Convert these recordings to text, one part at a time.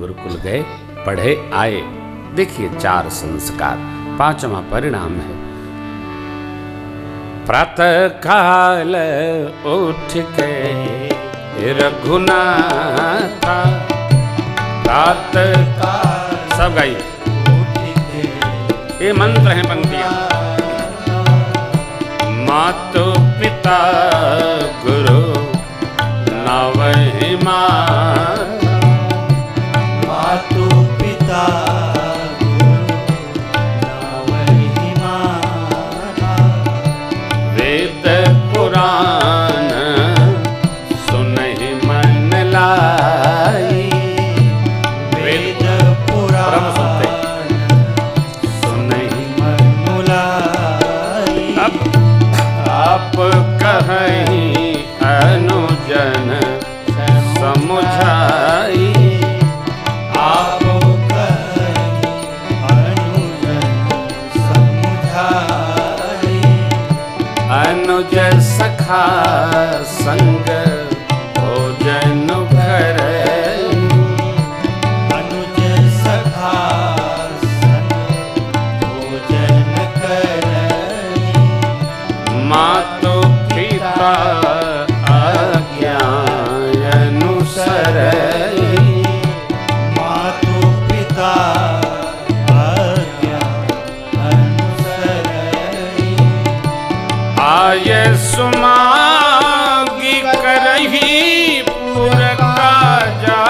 गुरुकुल गए, पढ़े आए। देखिए 4 संस्कार। 5वां परिणाम है प्रातः काल उठ के रघुनाथा। प्रातः काल सब गाइए, ये मंत्र हैं पंक्तियां। मातु पिता गुरु नवहि माता। मातु पिता गुरु नवहि माता। वेद पुराण सुनहि मन लाई। वेद पुराण सुनहि मन लाई। आप कहीं अनुजन समुझाई। आप कहीं अनुजन समुझाई। अनुज सखा संग भोजन करई। अनुज सखा संग भोजन करई। मातु पिता आज्ञा अनुसरई। मातु पिता आज्ञा अनुसरई। आय सुमागी करही पुर काजा।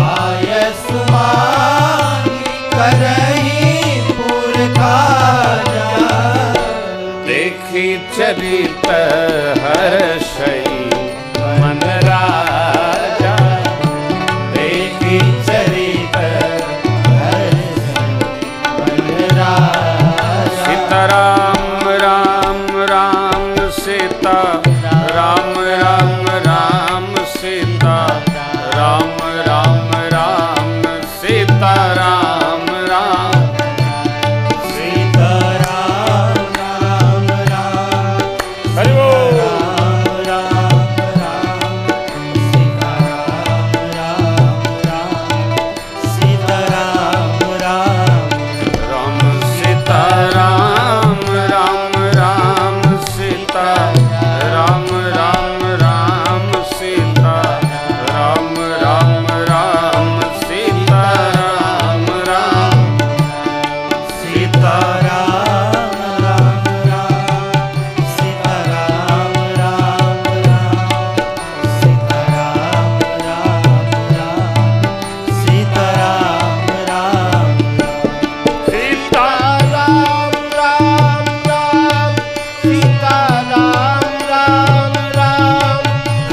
आय सुमागी करही पुर काजा। देखी चरित हर्षई मन राजा। देखी चरित हर्षई मन राजा। सीताराम राम राम सीता राम राम राम सीता राम राम राम सीता राम राम। सीताराम राम राम हरि बोल। राम राम सीताराम राम राम सीताराम राम। राम सीता राम राम राम सीता राम राम राम सीता राम राम राम सीता राम राम। सीताराम राम राम सीताराम राम राम सीताराम राम राम सीताराम राम। सीता राम राम राम सीता राम राम राम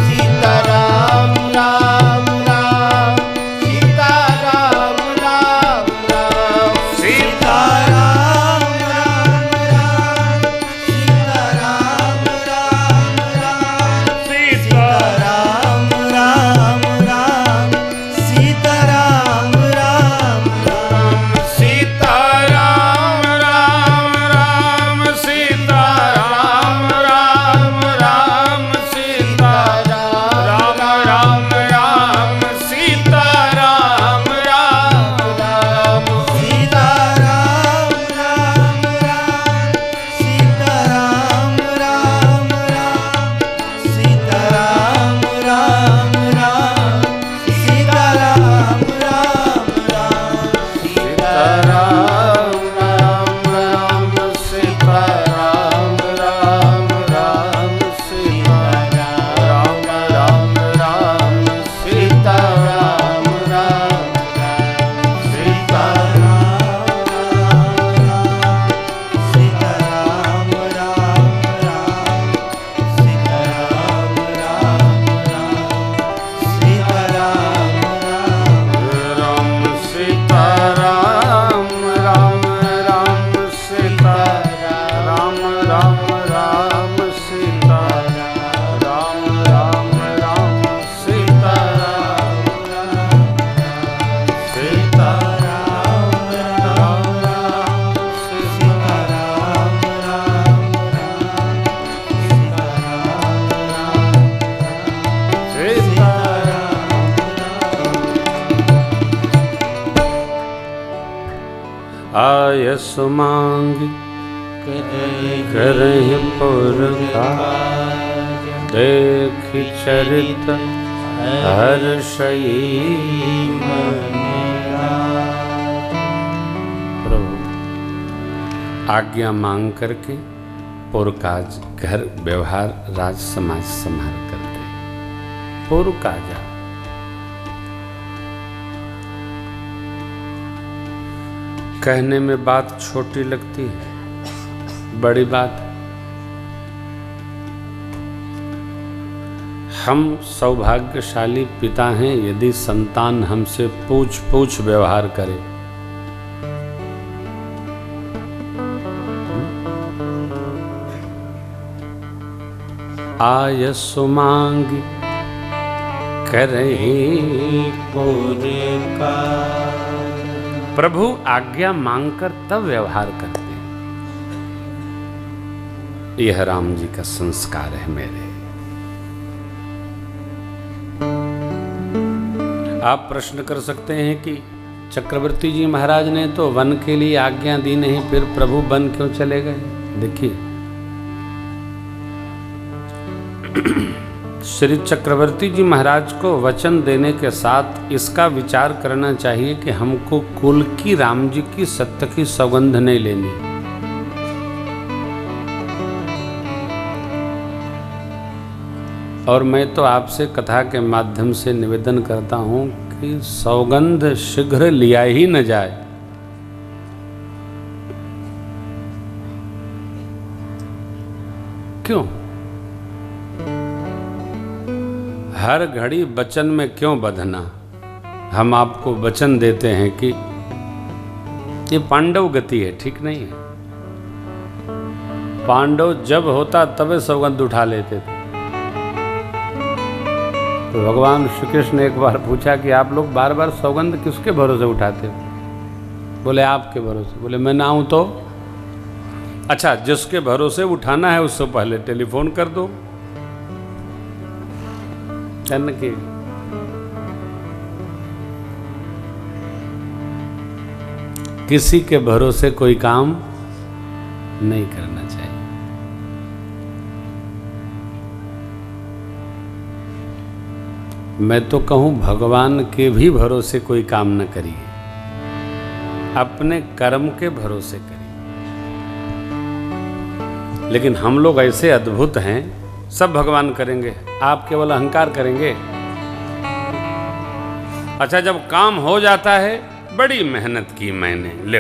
सीताराम राम राम सीताराम राम राम। सीताराम सीताराम राम राम सीताराम राम राम सीताराम राम राम सीताराम राम राम। सीताराम राम राम सीताराम राम राम सीताराम राम राम सीताराम राम राम। सीताराम राम राम सीताराम राम राम सीताराम राम राम सीताराम राम राम। सीताराम राम राम सीताराम राम राम सीताराम राम राम सीताराम राम। सीताराम राम राम सीताराम राम राम सीताराम राम। राम सीताराम आयस मांगी करहि पुरकाज, देखि चरित हर्षई मन राज। प्रभु आज्ञा मांग करके पुरकाज, घर व्यवहार राज समाज संभाल करके पुरकाजा। कहने में बात छोटी लगती है, बड़ी बात। हम सौभाग्यशाली पिता हैं यदि संतान हमसे पूछ पूछ व्यवहार करे। आयसु मांगी करहि पुरकाज। प्रभु आज्ञा मांगकर तब व्यवहार करते हैं। यह राम जी का संस्कार है मेरे। आप प्रश्न कर सकते हैं कि चक्रवर्ती जी महाराज ने तो वन के लिए आज्ञा दी नहीं, फिर प्रभु वन क्यों चले गए? देखिए, श्री चक्रवर्ती जी महाराज को वचन देने के साथ इसका विचार करना चाहिए कि हमको कुल की राम जी की सत्य की सौगंध नहीं लेनी। और मैं तो आपसे कथा के माध्यम से निवेदन करता हूं कि सौगंध शीघ्र लिया ही न जाए। क्यों? हर घड़ी वचन में क्यों बंधना? हम आपको वचन देते हैं कि ये पांडव गति है, ठीक नहीं है। पांडव जब होता तब सौगंध उठा लेते थे। तो भगवान श्री कृष्ण ने एक बार पूछा कि आप लोग बार बार सौगंध किसके भरोसे उठाते हो? बोले आपके भरोसे। बोले मैं ना हूं तो? अच्छा, जिसके भरोसे उठाना है उससे पहले टेलीफोन कर दो। के किसी के भरोसे कोई काम नहीं करना चाहिए। मैं तो कहूं भगवान के भी भरोसे कोई काम न करिए, अपने कर्म के भरोसे करिए। लेकिन हम लोग ऐसे अद्भुत हैं, सब भगवान करेंगे, आप केवल अहंकार करेंगे। अच्छा, जब काम हो जाता है, बड़ी मेहनत की मैंने, ले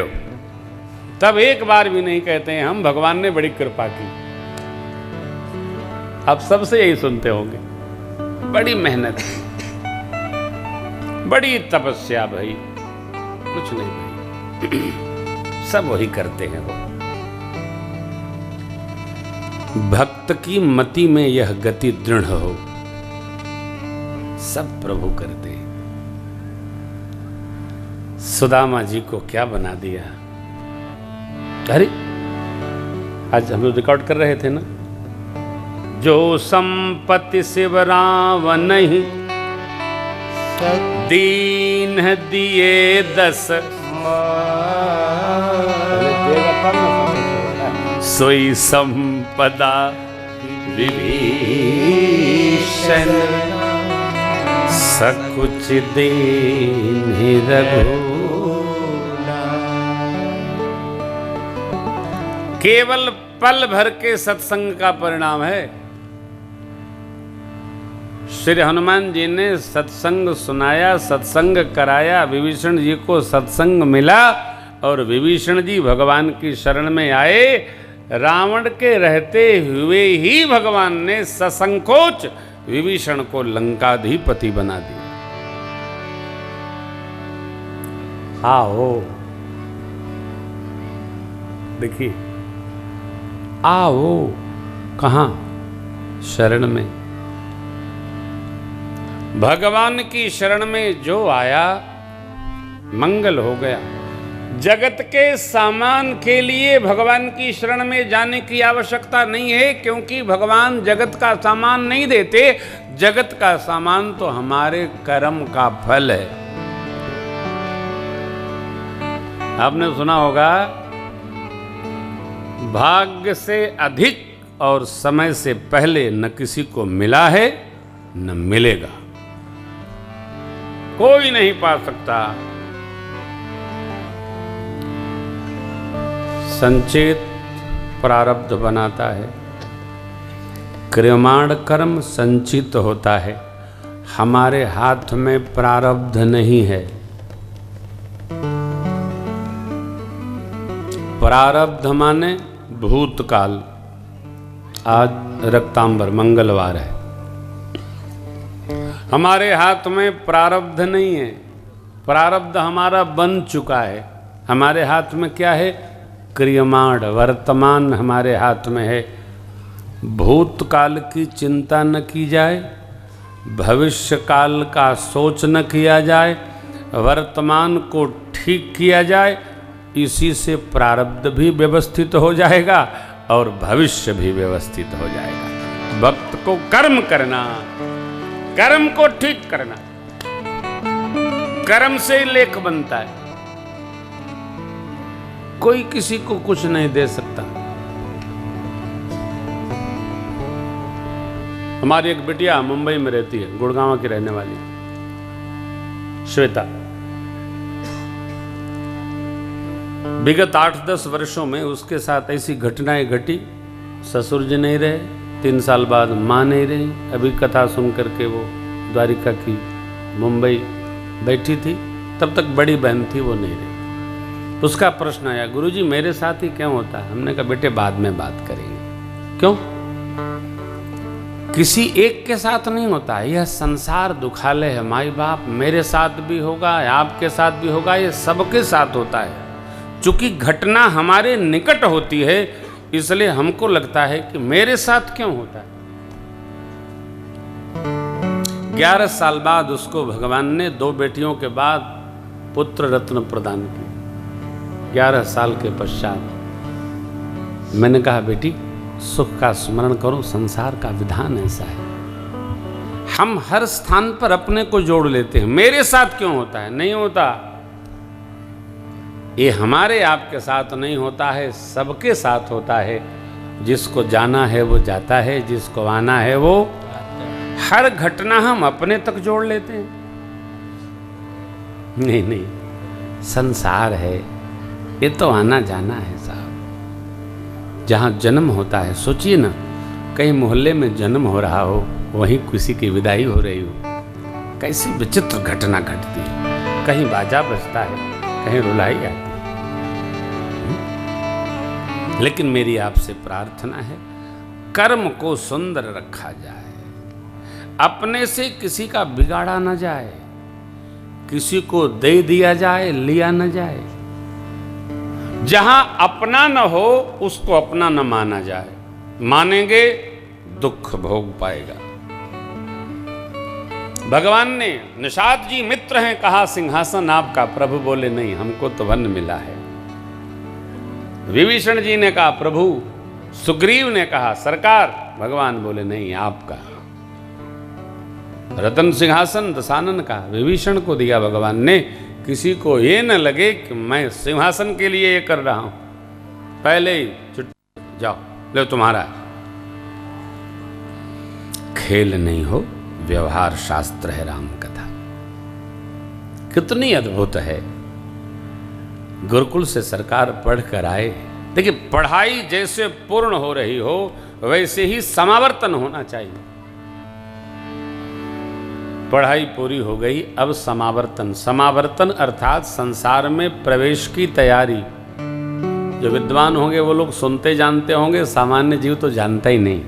तब एक बार भी नहीं कहते हैं हम भगवान ने बड़ी कृपा की। आप सबसे यही सुनते होंगे, बड़ी मेहनत, बड़ी तपस्या भाई। कुछ नहीं भाई, सब वही करते हैं। वो भक्त की मति में यह गति दृढ़ हो, सब प्रभु करते हैं। सुदामा जी को क्या बना दिया? अरे आज हम लोग रिकॉर्ड कर रहे थे ना, जो संपत्ति शिव रावण नहीं दीन दिए 10, सोई संपदा विभीषण, सकुच दीन्हि रघुना। केवल पल भर के सत्संग का परिणाम है। श्री हनुमान जी ने सत्संग सुनाया, सत्संग कराया, विभीषण जी को सत्संग मिला और विभीषण जी भगवान की शरण में आए। रावण के रहते हुए ही भगवान ने ससंकोच विभीषण को लंकाधिपति बना दिया। आओ देखिए, आओ कहां? शरण में। भगवान की शरण में जो आया मंगल हो गया। जगत के सामान के लिए भगवान की शरण में जाने की आवश्यकता नहीं है, क्योंकि भगवान जगत का सामान नहीं देते। जगत का सामान तो हमारे कर्म का फल है। आपने सुना होगा, भाग्य से अधिक और समय से पहले न किसी को मिला है न मिलेगा, कोई नहीं पा सकता। संचित प्रारब्ध बनाता है, क्रियमाण कर्म संचित होता है। हमारे हाथ में प्रारब्ध नहीं है। प्रारब्ध माने भूतकाल। आज रक्तांबर मंगलवार है, हमारे हाथ में प्रारब्ध नहीं है। प्रारब्ध हमारा बन चुका है। हमारे हाथ में क्या है? क्रियमाण, वर्तमान हमारे हाथ में है। भूतकाल की चिंता न की जाए, भविष्य काल का सोच न किया जाए, वर्तमान को ठीक किया जाए। इसी से प्रारब्ध भी व्यवस्थित हो जाएगा और भविष्य भी व्यवस्थित हो जाएगा। भक्त को कर्म करना, कर्म को ठीक करना, कर्म से ही लेख बनता है। कोई किसी को कुछ नहीं दे सकता। हमारी एक बिटिया मुंबई में रहती है, गुड़गांव की रहने वाली, श्वेता। विगत 8-10 वर्षों में उसके साथ ऐसी घटनाएं घटी। ससुर जी नहीं रहे, 3 साल बाद माँ नहीं रही। अभी कथा सुन करके वो द्वारिका की मुंबई बैठी थी, तब तक बड़ी बहन थी, वो नहीं रही। उसका प्रश्न आया, गुरुजी मेरे साथ ही क्यों होता है? हमने कहा बेटे बाद में बात करेंगे। क्यों? किसी एक के साथ नहीं होता है, यह संसार दुखालय है। माई बाप मेरे साथ भी होगा, आपके साथ भी होगा, ये सबके साथ होता है। चूंकि घटना हमारे निकट होती है, इसलिए हमको लगता है कि मेरे साथ क्यों होता है। 11 साल बाद उसको भगवान ने 2 बेटियों के बाद पुत्र रत्न प्रदान किया। 11 साल के पश्चात मैंने कहा बेटी सुख का स्मरण करो, संसार का विधान ऐसा है। हम हर स्थान पर अपने को जोड़ लेते हैं। मेरे साथ क्यों होता है? नहीं होता। ये हमारे आपके साथ नहीं होता है, सबके साथ होता है। जिसको जाना है वो जाता है, जिसको आना है वो। हर घटना हम अपने तक जोड़ लेते हैं। नहीं नहीं, संसार है, ये तो आना जाना है साहब। जहाँ जन्म होता है, सोचिए ना, कहीं मोहल्ले में जन्म हो रहा हो, वहीं किसी की विदाई हो रही हो, कैसी विचित्र घटना घटती है। कहीं बाजा बजता है, कहीं रुलाई आती है। लेकिन मेरी आपसे प्रार्थना है, कर्म को सुंदर रखा जाए, अपने से किसी का बिगाड़ा न जाए, किसी को दे दिया जाए, लिया न जाए। जहां अपना न हो उसको अपना न माना जाए। मानेंगे दुख भोग पाएगा। भगवान ने, निषाद जी मित्र हैं, कहा सिंहासन आपका। प्रभु बोले नहीं, हमको तो वन मिला है। विभीषण जी ने कहा प्रभु। सुग्रीव ने कहा सरकार। भगवान बोले नहीं, आपका। रतन सिंहासन दशानन का विभीषण को दिया भगवान ने। किसी को ये न लगे कि मैं सिंहासन के लिए ये कर रहा हूं। पहले ही जाओ, ले तुम्हारा है। खेल नहीं हो, व्यवहार शास्त्र है राम कथा। कितनी अद्भुत है। गुरुकुल से सरकार पढ़ कर आए। देखिए, पढ़ाई जैसे पूर्ण हो रही हो वैसे ही समावर्तन होना चाहिए। पढ़ाई पूरी हो गई, अब समावर्तन। समावर्तन अर्थात संसार में प्रवेश की तैयारी। जो विद्वान होंगे वो लोग सुनते जानते होंगे, सामान्य जीव तो जानता ही नहीं।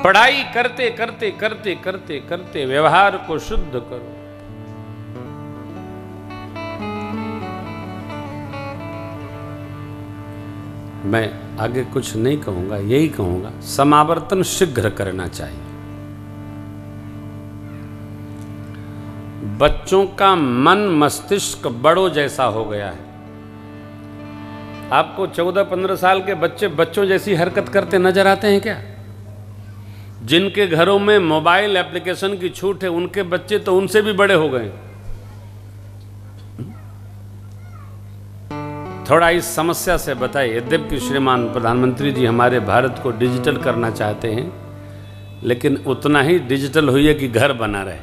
पढ़ाई करते करते करते करते करते व्यवहार को शुद्ध करो। मैं आगे कुछ नहीं कहूंगा, यही कहूंगा, समावर्तन शीघ्र करना चाहिए। बच्चों का मन मस्तिष्क बड़ों जैसा हो गया है। आपको 14-15 साल के बच्चे बच्चों जैसी हरकत करते नजर आते हैं क्या? जिनके घरों में मोबाइल एप्लीकेशन की छूट है, उनके बच्चे तो उनसे भी बड़े हो गए। थोड़ा इस समस्या से बताइए। यद्यपि कि श्रीमान प्रधानमंत्री जी हमारे भारत को डिजिटल करना चाहते हैं, लेकिन उतना ही डिजिटल हुई कि घर बना रहे,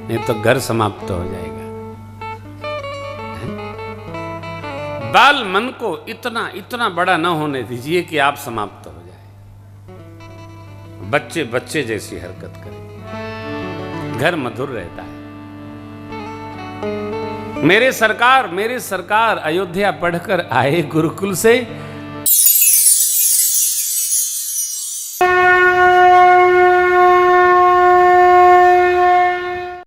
नहीं तो घर समाप्त हो जाएगा। बाल मन को इतना इतना बड़ा न होने दीजिए कि आप समाप्त हो जाए। बच्चे बच्चे जैसी हरकत करें, घर मधुर रहता है। मेरे सरकार अयोध्या पढ़कर आए गुरुकुल से,